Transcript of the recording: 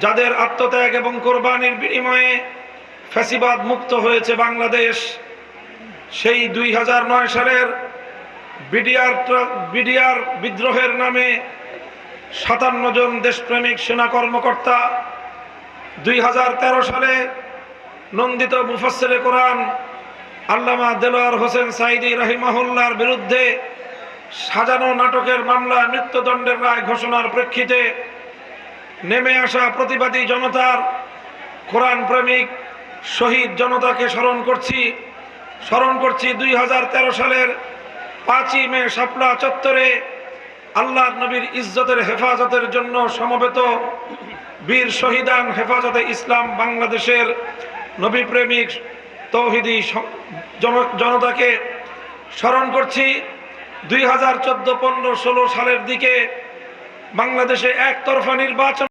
যাদের আত্মত্যাগ এবং কোরবানির বিনিময়ে ফ্যাসিবাদ মুক্ত হয়েছে বাংলাদেশ, সেই 2009 সালের বিডিআর বিদ্রোহের নামে 57 জন দেশপ্রেমিক সেনা কর্মকর্তা 2013 সালে নন্দিত মুফাসসিরে কোরআন আল্লামা দেলোয়ার হোসেন সাঈদী রাহিমাহুল্লাহর বিরুদ্ধে সাজানো নাটকের মামলায় মৃত্যুদণ্ডের রায় ঘোষণার প্রেক্ষিতে নেমে আসা প্রতিবাদী জনতার, কোরআন প্রেমিক শহীদ জনতাকে স্মরণ করছি 2013 সালের 5ই মে শাপলা চত্বরে আল্লাহর নবীর ইজ্জতের হেফাজতের জন্য সমবেত বীর শহীদান হেফাজতে ইসলাম বাংলাদেশের নবী প্রেমিক তৌহিদি জনতাকে স্মরণ করছি। 2014, 15, 16 সালের দিকে বাংলাদেশে একতরফা নির্বাচন